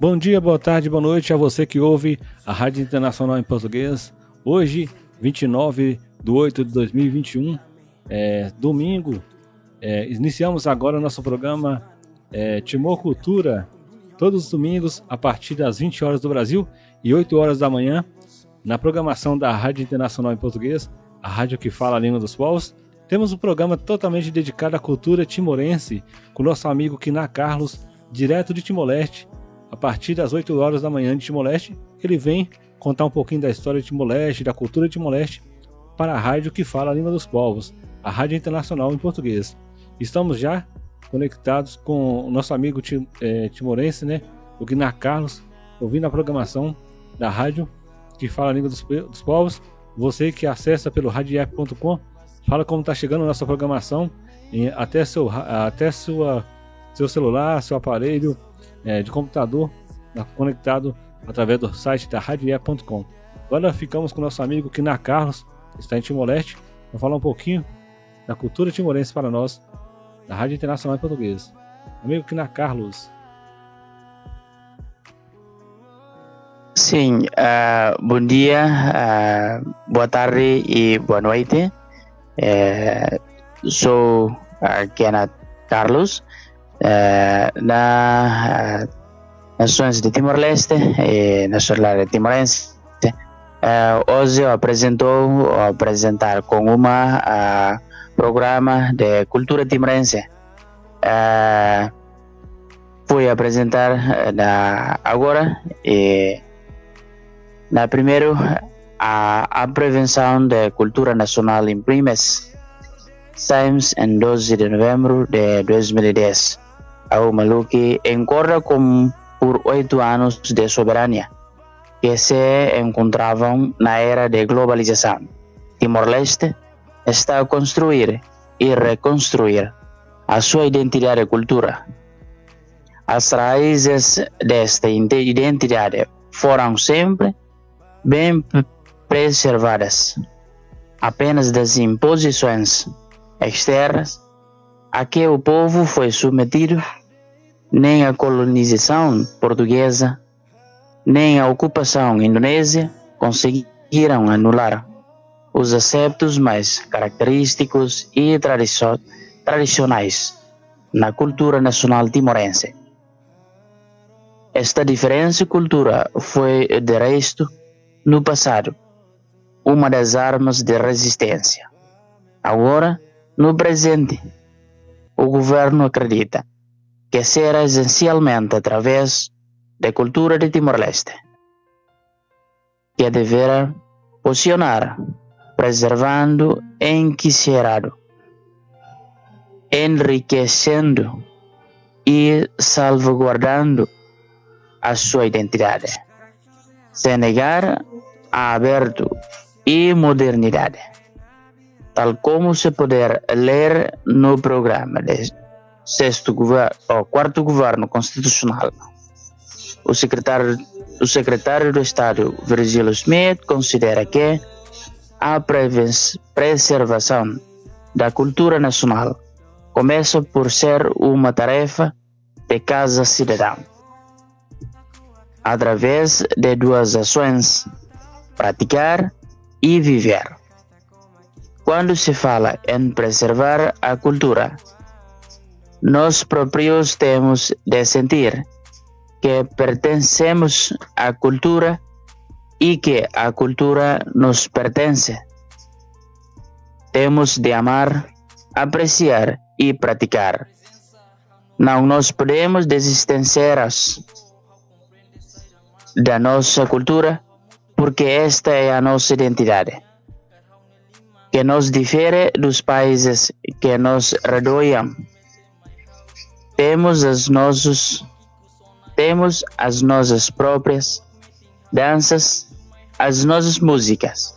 Bom dia, boa tarde, boa noite a você que ouve a Rádio Internacional em Português. Hoje, 29/8/2021, domingo, iniciamos agora nosso programa Timor Cultura, todos os domingos a partir das 20 horas do Brasil e 8 horas da manhã, na programação da Rádio Internacional em Português, a rádio que fala a língua dos povos. Temos um programa totalmente dedicado à cultura timorense, com nosso amigo Quiná Carlos, direto de Timor-Leste. A partir das 8 horas da manhã de Timor-Leste, ele vem contar um pouquinho da história de Timor-Leste, da cultura de Timor-Leste, para a rádio que fala a língua dos povos, a Rádio Internacional em Português. Estamos já conectados com o nosso amigo timorense, né, o Quiná Carlos, ouvindo a programação da rádio que fala a língua dos povos. Você que acessa pelo radioapp.com, fala como está chegando a nossa programação até seu celular, seu aparelho de computador, conectado através do site da radioapp.com. Agora ficamos com o nosso amigo Quiná Carlos, que está em Timor-Leste, para falar um pouquinho da cultura timorense para nós, da Rádio Internacional em Português. Amigo Quiná Carlos. Sim, bom dia, boa tarde e boa noite. Sou Quiná Carlos, na Nações de Timor-Leste e nacionalidade timorense. Hoje eu apresentar com uma programa de cultura timorense. Fui apresentar agora na primeiro a prevenção da cultura nacional em Primes. Saímos em 12 de novembro de 2010. O Maluki encorda por 8 anos de soberania, que se encontravam na era de globalização. Timor-Leste está a construir e reconstruir a sua identidade e cultura. As raízes desta identidade foram sempre bem preservadas. Apenas das imposições externas a que o povo foi submetido, nem a colonização portuguesa, nem a ocupação indonésia conseguiram anular os aspectos mais característicos e tradicionais na cultura nacional timorense. Esta diferente cultura foi, de resto, no passado, uma das armas de resistência. Agora, no presente, o governo acredita que será essencialmente através da cultura de Timor-Leste que deverá posicionar, preservando, enriquecendo e salvaguardando a sua identidade, sem negar a abertura e modernidade, tal como se poder ler no programa de quarto governo constitucional. O secretário do Estado, Virgílio Smith, considera que a preservação da cultura nacional começa por ser uma tarefa de cada cidadão, através de duas ações: praticar e viver. Quando se fala em preservar a cultura, nós próprios temos de sentir que pertencemos à cultura e que a cultura nos pertence. Temos de amar, apreciar e praticar. Não nos podemos distanciar da nossa cultura, porque esta é a nossa identidade, que nos difere dos países que nos rodeiam. Temos as nossas próprias danças, as nossas músicas.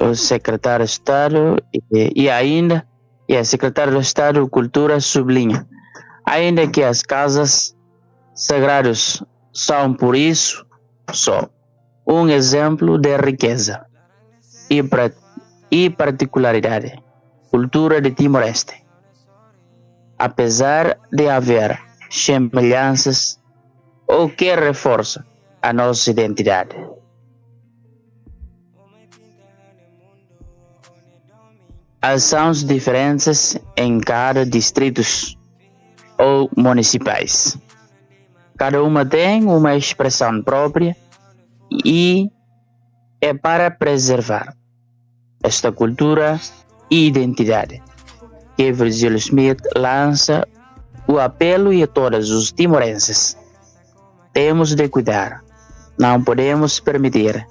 O secretário de Estado e a secretária de Estado de Cultura sublinha ainda que as casas sagradas são, por isso, só um exemplo de riqueza e particularidade, cultura de Timor-Leste. Apesar de haver semelhanças, o que reforça a nossa identidade. São as diferenças em cada distrito ou municipais. Cada uma tem uma expressão própria e é para preservar esta cultura e identidade que Virgílio Smith lança o apelo a todos os timorenses. Temos de cuidar, não podemos permitir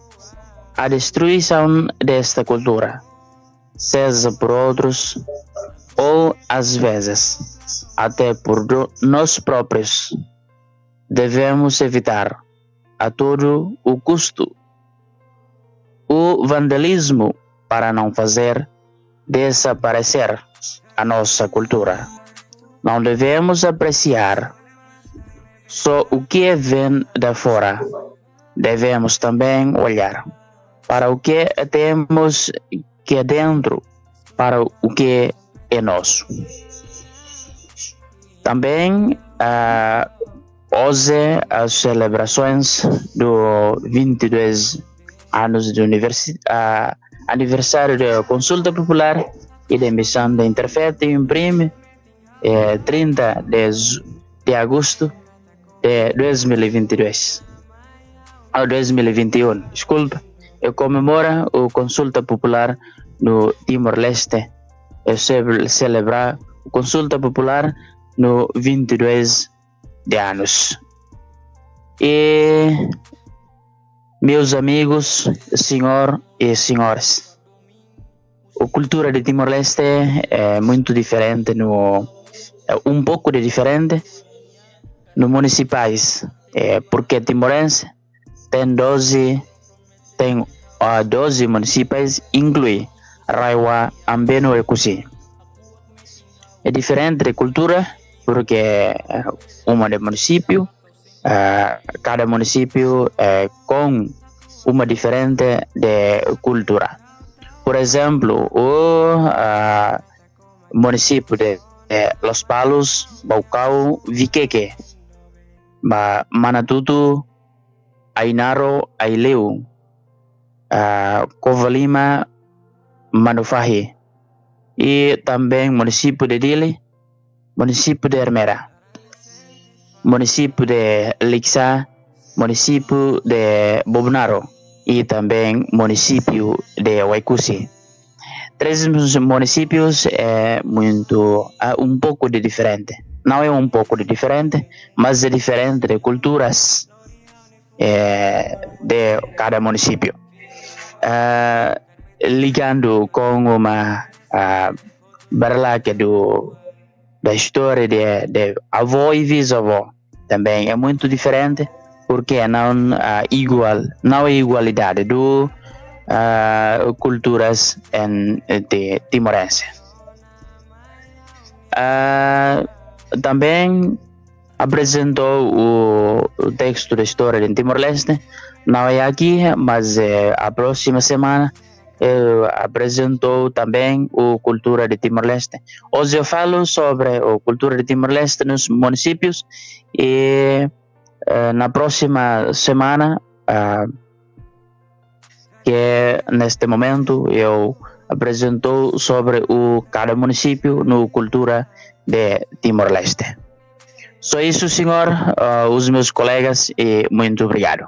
a destruição desta cultura, seja por outros ou às vezes até por nós próprios. Devemos evitar a todo o custo o vandalismo para não fazer desaparecer a nossa cultura. Não devemos apreciar só o que vem da fora. Devemos também olhar para o que temos que é dentro, para o que é nosso. Também hoje as celebrações do 22 anos de aniversário da Consulta Popular e da emissão da Interfete imprime 30 de agosto de 2022 ou 2021, desculpa, e comemora a Consulta Popular no Timor-Leste e celebrar a Consulta Popular no 22 de anos. E meus amigos, senhor e senhoras, a cultura de Timor-Leste é muito diferente, um pouco de diferente no municipais, porque timorense tem 12 municípios, inclui Raiwa, Ambeno e Kusi. É diferente de cultura porque uma de município, cada município com uma diferente de cultura. Por exemplo, o município de Los Palos, Baucau, Viqueque, Manatutu, Ainaro, Aileu, Covalima, Manufahi, e também município de Dili, município de Hermera, município de Lixa, município de Bobnaro e também município de Waikusi. 3 municípios é um pouco de diferente. Não é um pouco de diferente, mas é diferente de culturas de cada município. Ligando com uma barlaque da história de avô e bisavô, também é muito diferente, porque não é igualdade do culturas de timorense. Também apresentou o texto da história de Timor-Leste, não é aqui, mas a próxima semana apresentou também a cultura de Timor-Leste. Hoje eu falo sobre a cultura de Timor-Leste nos municípios e na próxima semana, que neste momento eu apresentou sobre cada município na cultura de Timor-Leste. Só isso, senhor, os meus colegas, e muito obrigado.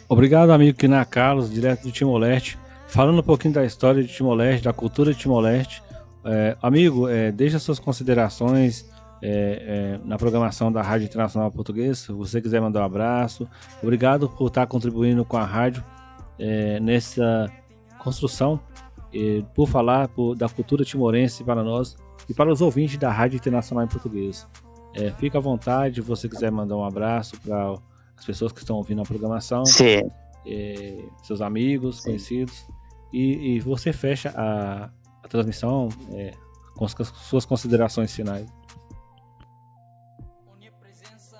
Obrigado, amigo Kiná Carlos, direto do Timor-Leste, falando um pouquinho da história de Timor-Leste, da cultura de Timor-Leste. Amigo, deixa suas considerações na programação da Rádio Internacional Portuguesa. Se você quiser mandar um abraço, obrigado por estar contribuindo com a rádio nessa construção, por falar da cultura timorense para nós e para os ouvintes da Rádio Internacional em Português. Fica à vontade, se você quiser mandar um abraço para as pessoas que estão ouvindo a programação, Sim. Seus amigos, conhecidos, e você fecha a transmissão com as suas considerações finais.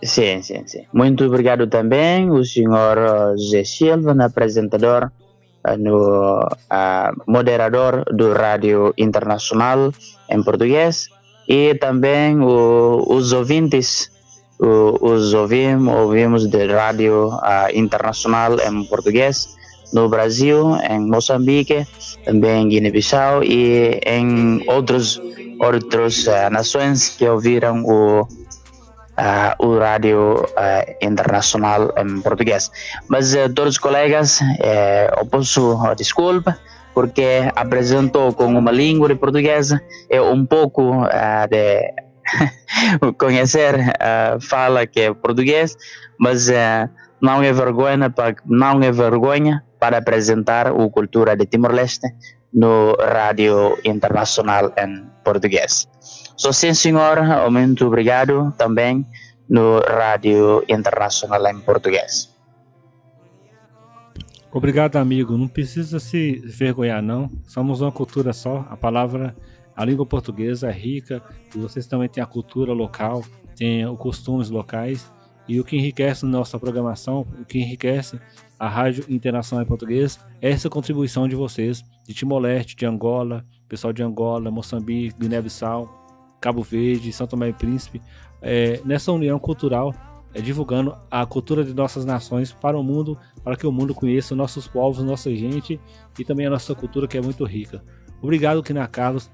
Sim, sim, sim. Muito obrigado também, o senhor José Silva, no apresentador, no moderador do Rádio Internacional em português, e também os ouvintes, ouvimos de Rádio Internacional em português no Brasil, em Moçambique, também em Guiné-Bissau e em outras nações que ouviram o Rádio Internacional em português. Mas todos os colegas, eu peço desculpa, porque apresentou com uma língua de portuguesa é pouco de conhecer fala que é português, mas não é vergonha para apresentar a cultura de Timor-Leste no Rádio Internacional em português. Sim, senhor, muito obrigado também no Rádio Internacional em português. Obrigado, amigo. Não precisa se vergonhar, não. Somos uma cultura só. A língua portuguesa é rica e vocês também têm a cultura local, têm os costumes locais. E o que enriquece nossa programação, o que enriquece a Rádio Internacional em Português é essa contribuição de vocês, de Timor-Leste, de Angola, pessoal de Angola, Moçambique, Guiné-Bissau, Cabo Verde, São Tomé e Príncipe, nessa união cultural, divulgando a cultura de nossas nações para o mundo, para que o mundo conheça nossos povos, nossa gente e também a nossa cultura, que é muito rica. Obrigado, Kina Carlos,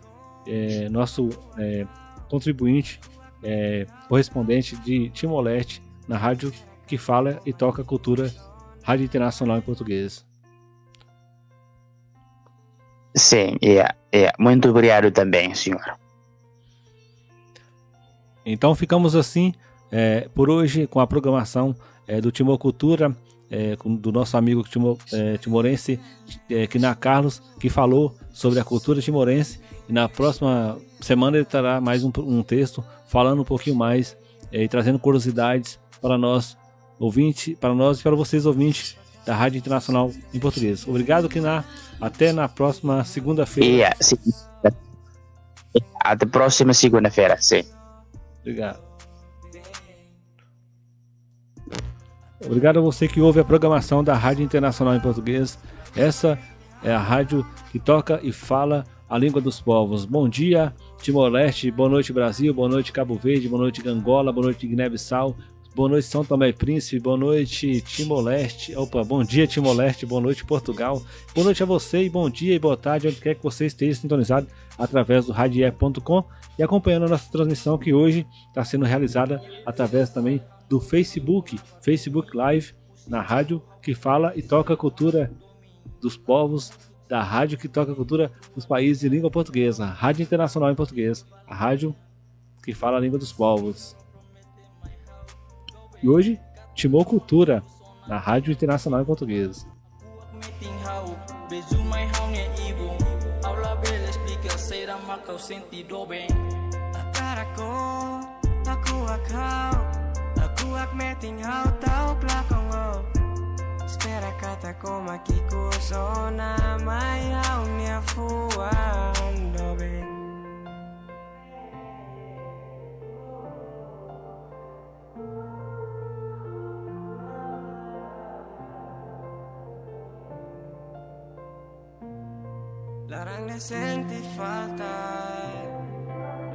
nosso contribuinte, correspondente de Timor-Leste, na rádio que fala e toca a cultura, Rádio Internacional em português. Sim, muito obrigado também, senhor. Então ficamos assim por hoje com a programação do Timor Cultura, do nosso amigo timorense Kina Carlos, que falou sobre a cultura timorense, e na próxima semana ele terá mais um texto falando um pouquinho mais e trazendo curiosidades para nós ouvintes, para nós e para vocês ouvintes da Rádio Internacional em português. Obrigado, Kina. Até na próxima segunda-feira. Até a próxima segunda-feira, sim. Obrigado. Obrigado a você que ouve a programação da Rádio Internacional em português. Essa é a rádio que toca e fala a língua dos povos. Bom dia, Timor-Leste, boa noite, Brasil, boa noite, Cabo Verde, boa noite, Angola, boa noite, Guiné-Bissau, boa noite, São Tomé e Príncipe, boa noite, Timor-Leste, bom dia, Timor-Leste, boa noite, Portugal, boa noite a você e bom dia e boa tarde, onde quer que você esteja sintonizado através do radiep.com e acompanhando a nossa transmissão, que hoje está sendo realizada através também do Facebook Live, na rádio que fala e toca a cultura dos povos, da rádio que toca a cultura dos países de língua portuguesa, Rádio Internacional em português, a rádio que fala a língua dos povos. E hoje, Timor Cultura, na Rádio Internacional em português. Espera kata ko makikuso na mayaw niya fuan dobe. Larang na senti falta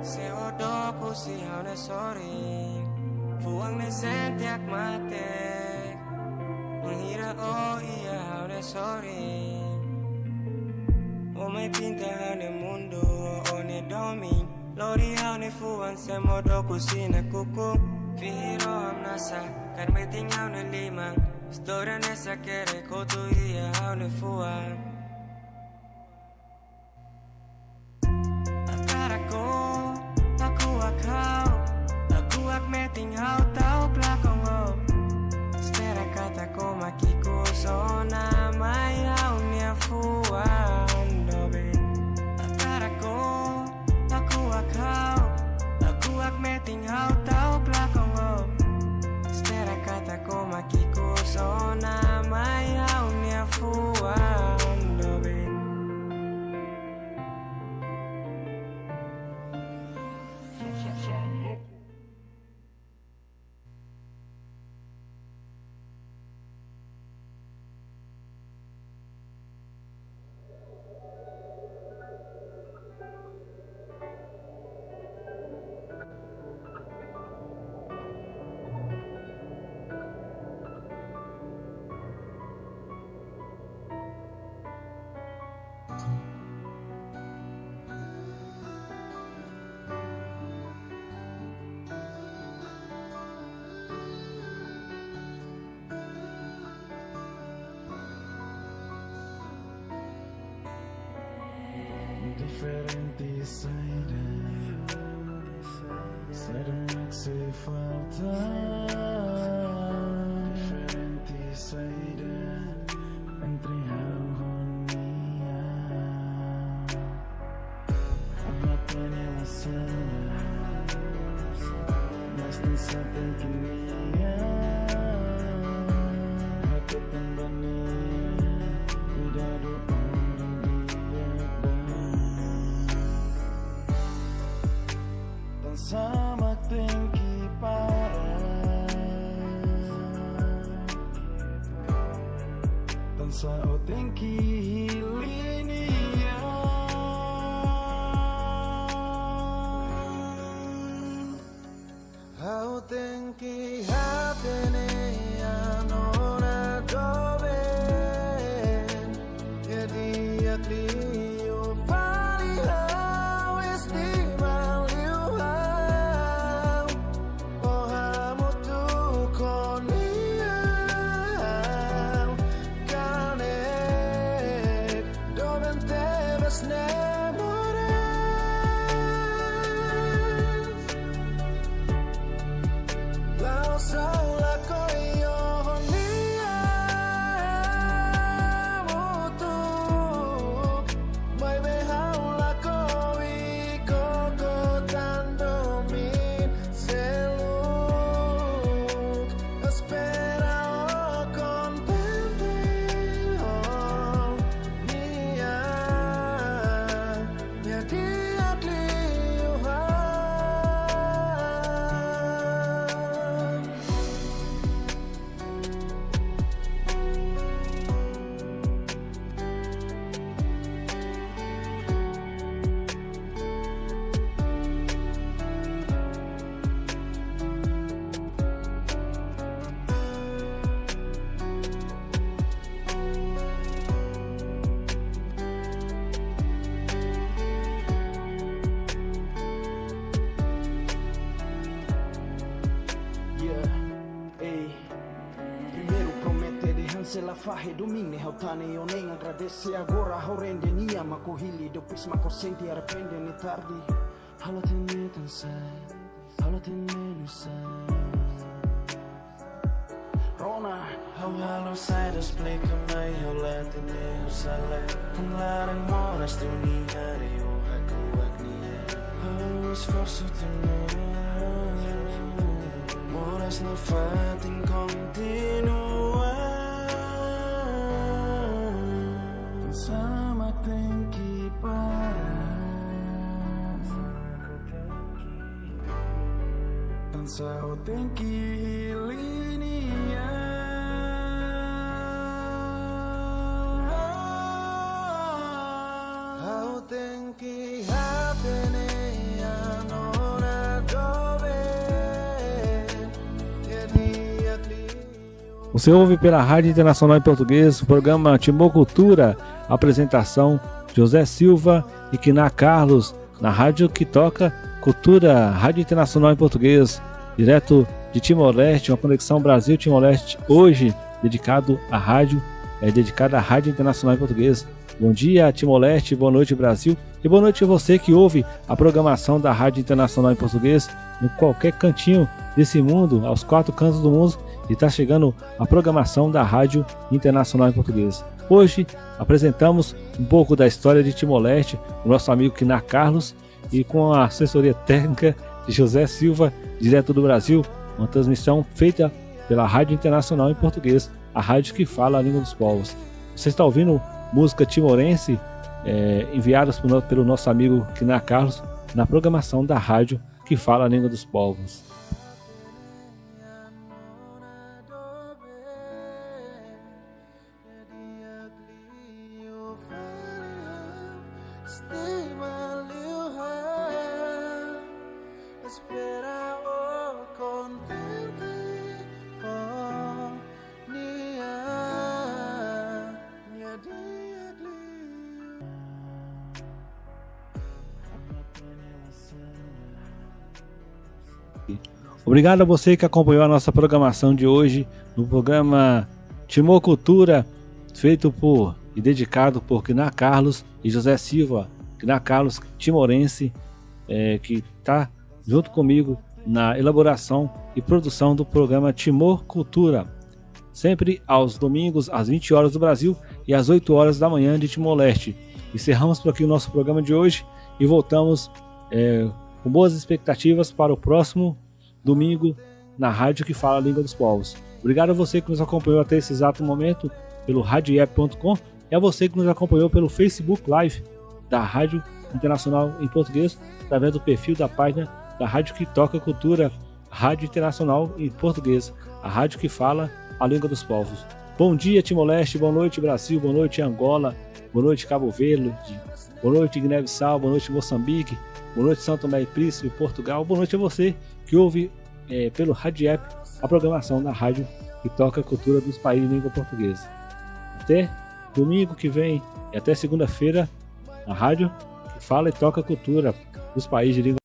se odoko si hao na sorry fuang na senti akmate. Mengira iya ahora sorry. Ome pinta hane mundo one domi. Lori hane fuan se modo kusina kuku. Firo amnasa karme tingau ne limang. Storia nessa kere koto iya hane fuan. Akaraku, aku akau. Aku akme tingau tau plakongo. Espera kata ko makikuso na mayaw niya fuan dobe. Akara ko, ako akaw. Ako akme tinghaw tao plakongo. Espera kata ko makikuso na mayaw niya fuan diferentes saídas, será que se falta? Diferentes saídas entre harmonia. Agora tem sala, mas tem certeza que minha hati tembania, cuidado orang dia dan sama tinggi parah dan sao tinggi linia how tinggi hati anora dove e dia clio fali how estima liu how oh hamo tu konia kane dove teves nemore lao saula koyo se la fahe domine hautane eu nem agradece agora ao rende nia mako hili depois mako senti arrepende ne tardi hala tenne tansa hala tenne nusa Rona hau halo sai das pleka mai hau latene usale larang moras dunia reo aku agnia hau esforço tene moras no fatin continua sama tinggi parah dan sao tinggi linia how tinggi hapene anora dove Você ouve pela Rádio Internacional em Português o programa Timor Cultura, apresentação José Silva e Quiná Carlos, na rádio que toca Cultura, Rádio Internacional em Português, direto de Timor-Leste, uma conexão Brasil-Timor-Leste, hoje dedicado à Rádio Internacional em Português. Bom dia, Timor-Leste, boa noite, Brasil, e boa noite a você que ouve a programação da Rádio Internacional em Português em qualquer cantinho desse mundo, aos 4 cantos do mundo, e está chegando a programação da Rádio Internacional em Português. Hoje apresentamos um pouco da história de Timor-Leste, o nosso amigo Quiná Carlos, e com a assessoria técnica de José Silva, direto do Brasil, uma transmissão feita pela Rádio Internacional em Português, a rádio que fala a língua dos povos. Você está ouvindo música timorense enviadas pelo nosso amigo Quiná Carlos na programação da rádio que fala a língua dos povos. Obrigado a você que acompanhou a nossa programação de hoje no programa Timor Cultura, feito por e dedicado por Quiná Carlos e José Silva, Gran Carlos Timorense, que está junto comigo na elaboração e produção do programa Timor Cultura, sempre aos domingos às 20 horas do Brasil e às 8 horas da manhã de Timor-Leste. Encerramos por aqui o nosso programa de hoje e voltamos com boas expectativas para o próximo domingo na rádio que fala a língua dos povos. Obrigado a você que nos acompanhou até esse exato momento pelo radioiap.com e a você que nos acompanhou pelo Facebook Live da Rádio Internacional em Português, através do perfil da página da Rádio que Toca Cultura, Rádio Internacional em Português, a rádio que fala a língua dos povos. Bom dia, Timor-Leste, boa noite, Brasil, boa noite, Angola, boa noite, Cabo Verde, boa noite, Guiné-Bissau, boa noite, Moçambique, boa noite, São Tomé e Príncipe, Portugal. Boa noite a você que ouve pelo Rádio App a programação da Rádio que Toca a Cultura dos países de língua portuguesa. Até domingo que vem e até segunda-feira, a Rádio que fala e toca a cultura dos países de língua